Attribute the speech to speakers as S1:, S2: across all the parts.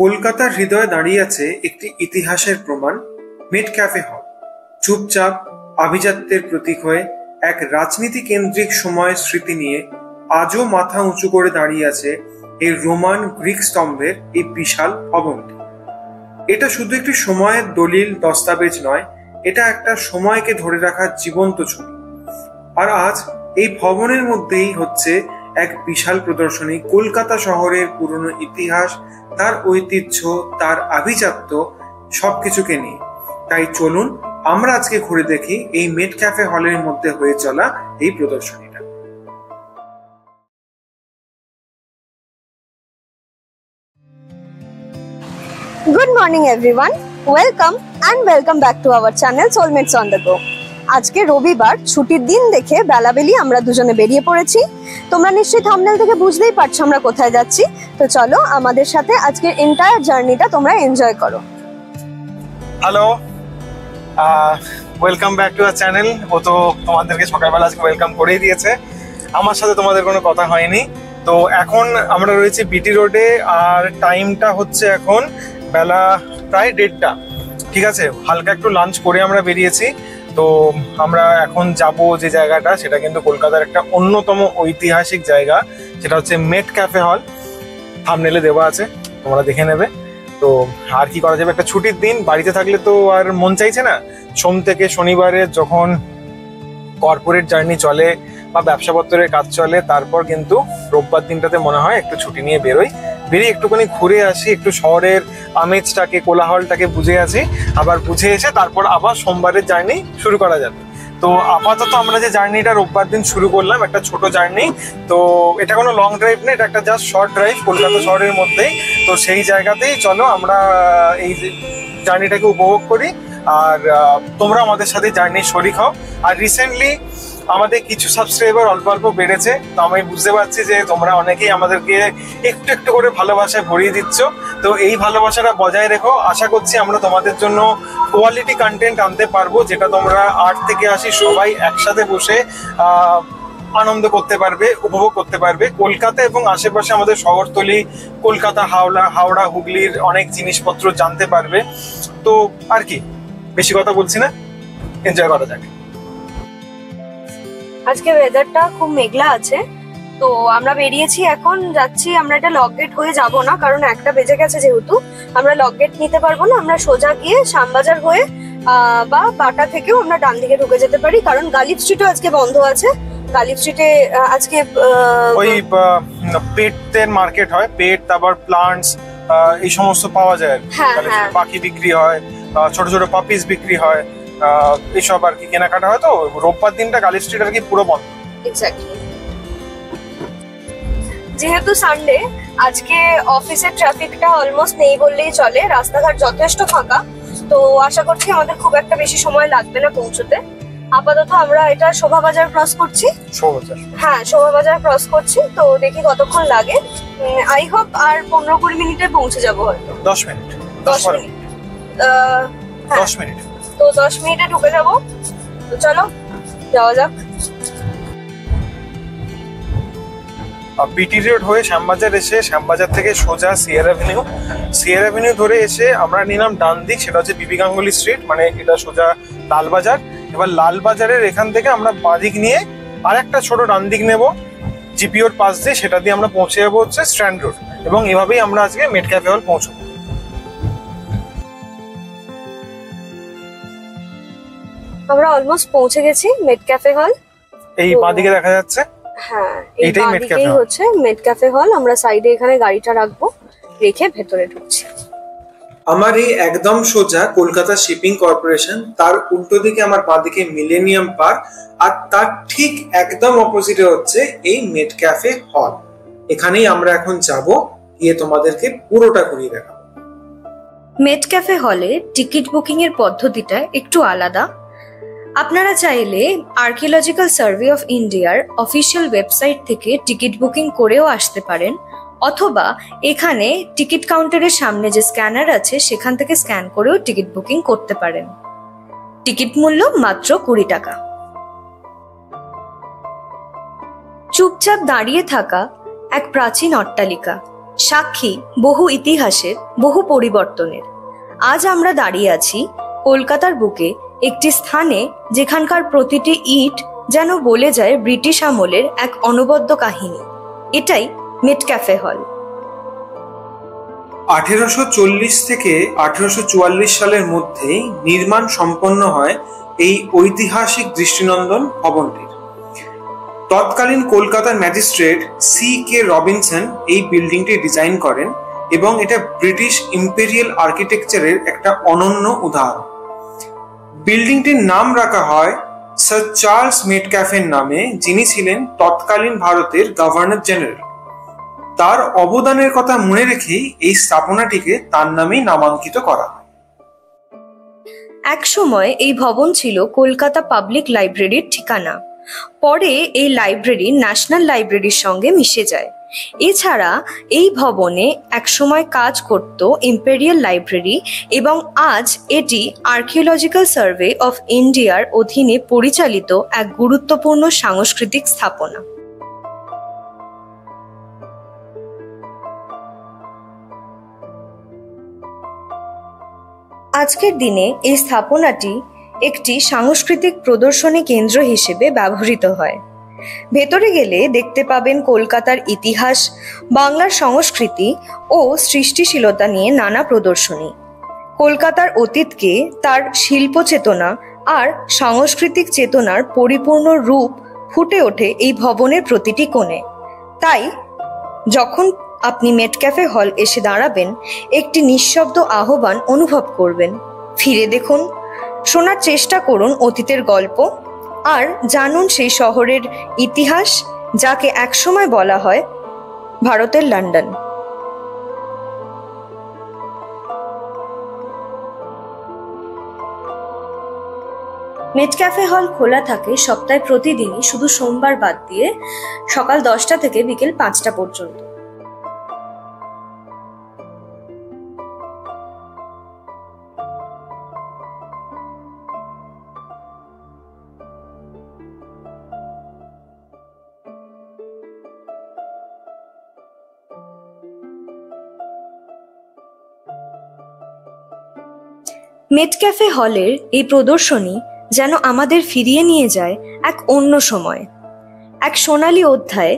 S1: কলকাতার হৃদয়ে দাঁড়িয়ে আছে একটি ইতিহাসের প্রমাণ, মেট ক্যাফে হল। চুপচাপ আভিজাত্যের প্রতীক হয়ে এক রাজনীতি কেন্দ্রিক সময়ের স্মৃতি নিয়ে আজও মাথা উঁচু করে দাঁড়িয়ে আছে এই রোমান গ্রিক স্তম্ভের এই বিশাল ভবনটি। এটা শুধু একটি সময়ের দলিল দস্তাবেজ নয়, এটা একটা সময়কে ধরে রাখার জীবন্ত ছবি। আর আজ এই ভবনের মধ্যেই হচ্ছে এক বিশাল প্রদর্শনী কলকাতা শহরের পুরনো ইতিহাস, তার ঐতিহ্য, তার আভিজাত্য সবকিছুকে নিয়ে। তাই চলুন আমরা আজকে ঘুরে দেখি এই মেট ক্যাফে হলের মধ্যে হয়ে চলা এই প্রদর্শনীটা।
S2: Good morning everyone, welcome back to our channel Soulmates on the Go. আজকে রবিবার, ছুটির দিন দেখে বেলাবেলি আমরা দুজনে বেরিয়ে পড়েছি। তোমরা নিশ্চয়ই থাম্বনেল থেকে বুঝতেই পারছো আমরা কোথায় যাচ্ছি। তো চলো আমাদের সাথে আজকের এন্টায়ার জার্নিটা তোমরা এনজয় করো।
S1: Hello, welcome back to our channel. ও তো তোমাদেরকে সকালবেলা আজকে ওয়েলকাম করেই দিয়েছে, আমার সাথে তোমাদের কোনো কথা হয়নি। তো এখন আমরা রয়েছি বিটি রোডে, আর টাইমটা হচ্ছে এখন বেলা প্রায় 1:30। ঠিক আছে, হালকা একটু লাঞ্চ করে আমরা বেরিয়েছি। তো আমরা এখন যাব যে জায়গাটা, সেটা কিন্তু কলকাতার একটা অন্যতম ঐতিহাসিক জায়গা, সেটা হচ্ছে মেট ক্যাফে হল। থাম্বনেলে দেওয়া আছে, তোমরা দেখে নেবে। তো আর কি করা যাবে, একটা ছুটির দিন, বাড়িতে থাকলে তো আর মন চাইছে না। সোম থেকে শনিবারে যখন কর্পোরেট জার্নি চলে বা ব্যবসাপত্রের কাজ চলে, তারপর কিন্তু রোববার দিনটাতে মনে হয় একটু ছুটি নিয়ে বেরিয়ে একটুখানি ঘুরে আসি, একটু শহরের আমেজটাকে, কোলাহলটাকে বুঝে আসি। আবার বুঝে এসে তারপর আবার সোমবারের জার্নি শুরু করা যাবে। তো আপাতত আমরা যে জার্নিটা রোববার দিন শুরু করলাম, একটা ছোট জার্নি। তো এটা কোনো লং ড্রাইভ না, এটা একটা জাস্ট শর্ট ড্রাইভ কলকাতা শহরের মধ্যেই। তো সেই জায়গাতেই চলো আমরা এই জার্নিটাকে উপভোগ করি, আর তোমরা আমাদের সাথে জার্নির শরিক হও। আর রিসেন্টলি আমাদের কিছু সাবস্ক্রাইবার অল্প অল্প বেড়েছে, তো আমি বুঝতে পারছি যে তোমরা অনেকেই আমাদেরকে একটু একটু করে ভালোবাসায় ভরিয়ে দিচ্ছ। তো এই ভালোবাসাটা বজায় রেখো। আশা করছি আমরা তোমাদের জন্য কোয়ালিটি কন্টেন্ট আনতে পারবো, যেটা তোমরা 8 থেকে 80 সবাই একসাথে বসে আনন্দ করতে পারবে, উপভোগ করতে পারবে। কলকাতা এবং আশেপাশে আমাদের শহরতলি, কলকাতা, হাওড়া, হুগলির অনেক জিনিসপত্র জানতে পারবে। তো আর কি, বেশি কথা বলছি না, এনজয় করা যাক।
S2: আজকে ওয়েদারটা খুব মেঘলা আছে, তো আমরা বেরিয়েছি, এখন যাচ্ছি। আমরা এটা লক গেট হয়ে যাব না, কারণ 1টা বেজে গেছে, যেহেতু আমরা লক গেট নিতে পারবো না। আমরা সোজা গিয়ে শ্যামবাজার হয়ে বা বাটা থেকেও আমরা ডান দিকে ঢুকে যেতে পারি, কারণ গালিব স্ট্রিটও আজকে বন্ধ আছে। গালিব স্ট্রিটে আজকে
S1: ওই পেটের মার্কেট হয়, পেট, তারপর প্লান্টস, এই সমস্ত পাওয়া যায়। পাখি বিক্রি হয়, ছোট ছোট পাপিস বিক্রি হয়, এইসব আর কি কেনাকাটা হয়। তো রোববার দিনটা গালিব স্ট্রিট আর কি পুরো বন্ধ।
S2: এক্স্যাক্টলি, যেহেতু সানডে, আজকে অফিসের ট্রাফিকটা অলমোস্ট নেই বললেই চলে, রাস্তাঘাট যথেষ্ট ফাঁকা। তো আশা করছি আমাদের খুব একটা বেশি সময় লাগবে না পৌঁছতে। আপাতত আমরা এটা শোভাবাজার ক্রস করছি। হ্যাঁ, শোভাবাজার ক্রস করছি, তো দেখি কতক্ষণ লাগে। আই হোপ আর 15-20 মিনিটে পৌঁছে যাবো হয়তো।
S1: 10 মিনিট।
S2: তো 10 মিনিটে ঢুকে যাবো। তো চলো যাওয়া যাক।
S1: বিটি রোড হয়ে শ্যামবাজার এসে, শ্যামবাজার থেকে সোজা সিয়ার অ্যাভিনিউ ধরে এসে আমরা নিলাম ডান দিক, সেটা হচ্ছে বিবি গাঙ্গুলি স্ট্রিট, মানে এটা সোজা লালবাজার। এবার লালবাজারের এখান থেকে আমরা বাঁদিক নিয়ে আর একটা ছোট ডান দিক নেবো জিপিওর পাশ দিয়ে, সেটা দিয়ে আমরা পৌঁছে যাবো হচ্ছে স্ট্র্যান্ড রোড। এবং এভাবেই আমরা আজকে মেট ক্যাফে হল পৌঁছবো।
S2: আমরা অলমোস্ট পৌঁছে গেছি মেট ক্যাফে হল।
S1: এই বাঁদিকে দেখা যাচ্ছে,
S2: হ্যাঁ এইটাই হচ্ছে মেট ক্যাফে হল। আমরা সাইডে এখানে গাড়িটা রাখবো, রেখে ভেতরে ঢুকছি।
S1: আমার এই একদম সোজা কলকাতা শিপিং কর্পোরেশন, তার উল্টো দিকে আমার বাঁদিকে মিলেনিয়াম পার্ক, আর তার ঠিক একদম অপোজিটে হচ্ছে এই মেট ক্যাফে হল। এখানেই আমরা এখন যাব, গিয়ে তোমাদেরকে পুরোটা ঘুরিয়ে দেখাবো।
S3: মেট ক্যাফে হলে টিকিট বুকিং এর পদ্ধতিটা একটু আলাদা। আপনারা চাইলে আর্কিওলজিক্যাল সার্ভে অফ ইন্ডিয়ার অফিসিয়াল ওয়েবসাইট থেকে টিকিট বুকিং করেও আসতে পারেন, অথবা এখানে টিকিট কাউন্টারের সামনে যে স্ক্যানার আছে সেখান থেকে স্ক্যান করেও টিকিট বুকিং করতে পারেন। টিকিট মূল্য মাত্র 20 টাকা। চুপচাপ দাঁড়িয়ে থাকা এক প্রাচীন অট্টালিকা, সাক্ষী বহু ইতিহাসের, বহু পরিবর্তনের। আজ আমরা দাঁড়িয়ে আছি কলকাতার বুকে একটি স্থানে যেখানকার প্রতিটি ইট যেন বলে যায় ব্রিটিশ আমলের এক অনবদ্য কাহিনী। এটাই মেট ক্যাফে হল।
S1: 1840 থেকে 1844 সালের মধ্যেই নির্মাণ সম্পন্ন হয় এই ঐতিহাসিক দৃষ্টিনন্দন ভবনটির। তৎকালীন কলকাতার ম্যাজিস্ট্রেট C.K. রবিনসন এই বিল্ডিংটি ডিজাইন করেন এবং এটা ব্রিটিশ ইম্পেরিয়াল আর্কিটেকচারের একটা অনন্য উদাহরণ। বিল্ডিংটির নাম রাখা হয় স্যার চার্লস মেটক্যাফের নামে, যিনি ছিলেন তৎকালীন ভারতের গভর্নর জেনারেল। তার অবদানের কথা মনে রেখেই এই স্থাপনাটিকে তার নামেই নামাঙ্কিত করা হয়।
S3: এক সময় এই ভবন ছিল কলকাতা পাবলিক লাইব্রেরির ঠিকানা। পরে এই লাইব্রেরি ন্যাশনাল লাইব্রেরির সঙ্গে মিশে যায়। এছাড়া এই ভবনে একসময় কাজ করত ইম্পেরিয়াল লাইব্রেরি এবং আজ এটি আর্কিওলজিক্যাল সার্ভে অফ ইন্ডিয়ার অধীনে পরিচালিত এক গুরুত্বপূর্ণ সাংস্কৃতিক স্থাপনা। আজকের দিনে এই স্থাপনাটি একটি সাংস্কৃতিক প্রদর্শনী কেন্দ্র হিসেবে ব্যবহৃত হয়। ভেতরে গেলে দেখতে পাবেন কলকাতার ইতিহাস, বাংলার সংস্কৃতি ও সৃষ্টিশীলতা নিয়ে নানা প্রদর্শনী। কলকাতার অতীতকে তার শিল্প চেতনা আর সাংস্কৃতিক চেতনার পরিপূর্ণ রূপ ফুটে ওঠে এই ভবনের প্রতিটি কোণে। তাই যখন আপনি মেট ক্যাফে হল এসে দাঁড়াবেন, একটি নিঃশব্দ আহ্বান অনুভব করবেন। ফিরে দেখুন, শোনার চেষ্টা করুন অতীতের গল্প, আর জানুন সেই শহরের ইতিহাস যাকে একসময় বলা হয় ভারতের লন্ডন। মেট ক্যাফে হল খোলা থাকে সপ্তাহে প্রতিদিনই, শুধু সোমবার বাদ দিয়ে, সকাল 10টা থেকে বিকেল 5টা পর্যন্ত। মেট ক্যাফে হলের এই প্রদর্শনী যেন আমাদের ফিরিয়ে নিয়ে যায় এক অন্য সময়, এক সোনালী অধ্যায়,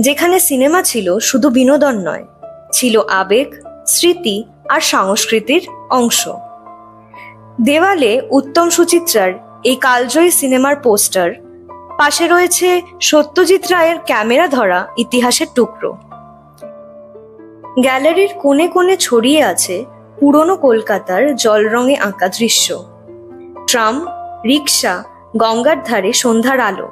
S3: যেখানে সিনেমা ছিল শুধু বিনোদন নয়, ছিল আবেগ, স্মৃতি আর সংস্কৃতির অংশ। দেওয়ালে উত্তম সুচিত্রার এই কালজয়ী সিনেমার পোস্টার, পাশে রয়েছে সত্যজিৎ রায়ের ক্যামেরা ধরা ইতিহাসের টুকরো। গ্যালারির কোণে কোণে ছড়িয়ে আছে পুরনো কলকাতার জল রঙে আঁকা দৃশ্য, ট্রাম, রিক্সা, গঙ্গার ধারে সন্ধ্যার আলো।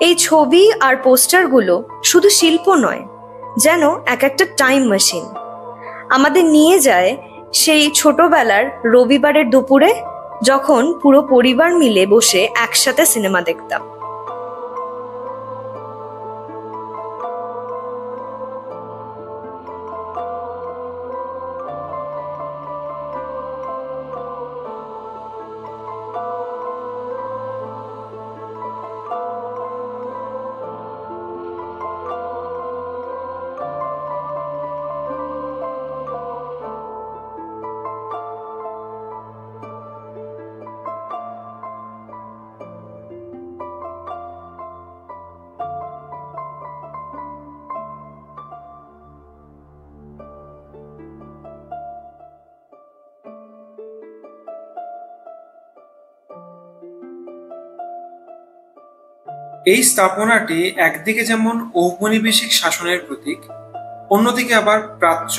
S3: এই ছবি আর পোস্টারগুলো শুধু শিল্প নয়, যেন এক একটা টাইম মেশিন। আমাদের নিয়ে যায় সেই ছোটবেলার রবিবারের দুপুরে, যখন পুরো পরিবার মিলে বসে একসাথে সিনেমা দেখতাম।
S1: এই স্থাপনাটি একদিকে যেমন ঔপনিবেশিক শাসনের প্রতীক, অন্যদিকে আবার প্রাচ্য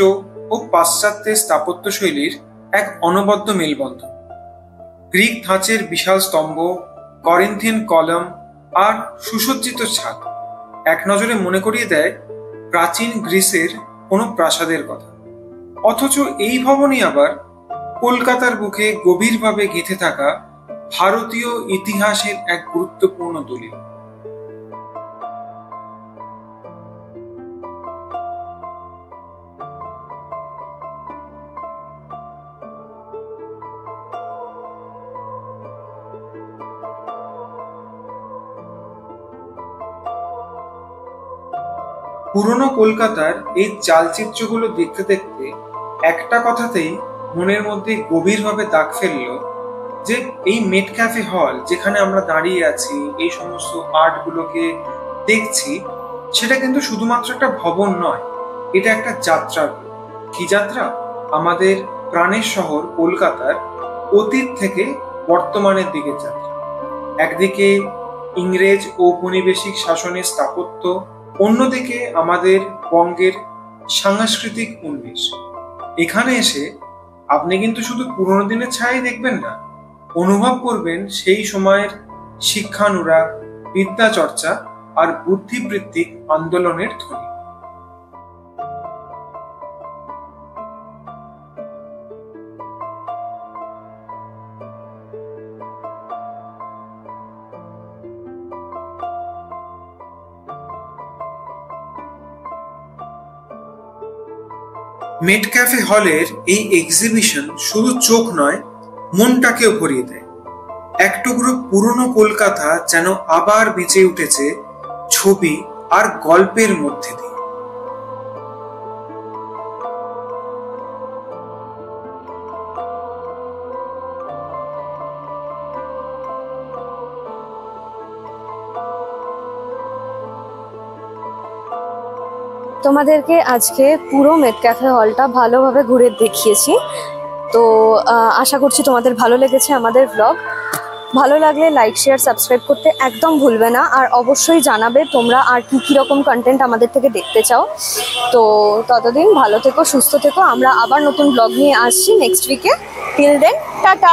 S1: ও পাশ্চাত্যের স্থাপত্য শৈলীর এক অনবদ্য মেলবন্ধন। গ্রিক ধাঁচের বিশাল স্তম্ভ, করিন্থিয়ান কলাম আর সুসজ্জিত ছাদ এক নজরে মনে করিয়ে দেয় প্রাচীন গ্রিসের কোনো প্রাসাদের কথা। অথচ এই ভবনই আবার কলকাতার বুকে গভীরভাবে গেঁথে থাকা ভারতীয় ইতিহাসের এক গুরুত্বপূর্ণ দলিল। পুরনো কলকাতার এই চালচিত্রগুলো দেখতে দেখতে একটা কথাতেই মনের মধ্যে গভীরভাবে দাগ ফেললো যে এই মেট ক্যাফে হল যেখানে আমরা দাঁড়িয়ে আছি, এই সমস্ত আর্টগুলোকে দেখছি, সেটা কিন্তু শুধুমাত্র একটা ভবন নয়, এটা একটা যাত্রা। কি যাত্রা? আমাদের প্রাণের শহর কলকাতার অতীত থেকে বর্তমানের দিকে যাত্রা। একদিকে ইংরেজ ঔপনিবেশিক শাসনের স্থাপত্য, অন্যদিকে আমাদের বঙ্গের সাংস্কৃতিক উন্মেষ। এখানে এসে আপনি কিন্তু শুধু পুরোনো দিনের ছায়াই দেখবেন না, অনুভব করবেন সেই সময়ের শিক্ষানুরাগ, বিদ্যা চর্চা আর বুদ্ধিবৃত্তিক আন্দোলনের ধ্বনি। মেট ক্যাফে হলের এই এক্সিবিশন শুধু চোখ নয়, মনটাকেও ভরিয়ে দেয়। এক টুকরো পুরনো কলকাতা যেন আবার বেঁচে উঠেছে ছবি আর গল্পের মধ্যে দিয়ে।
S2: তোমাদেরকে আজকে পুরো মেট ক্যাফে হলটা ভালোভাবে ঘুরে দেখিয়েছি। তো আশা করছি তোমাদের ভালো লেগেছে আমাদের ব্লগ। ভালো লাগলে লাইক, শেয়ার, সাবস্ক্রাইব করতে একদম ভুলবে না। আর অবশ্যই জানাবে তোমরা আর কি রকম কন্টেন্ট আমাদের থেকে দেখতে চাও। তো ততদিন ভালো থেকো, সুস্থ থেকো। আমরা আবার নতুন ব্লগ নিয়ে আসছি নেক্সট উইকে। Till then, tata.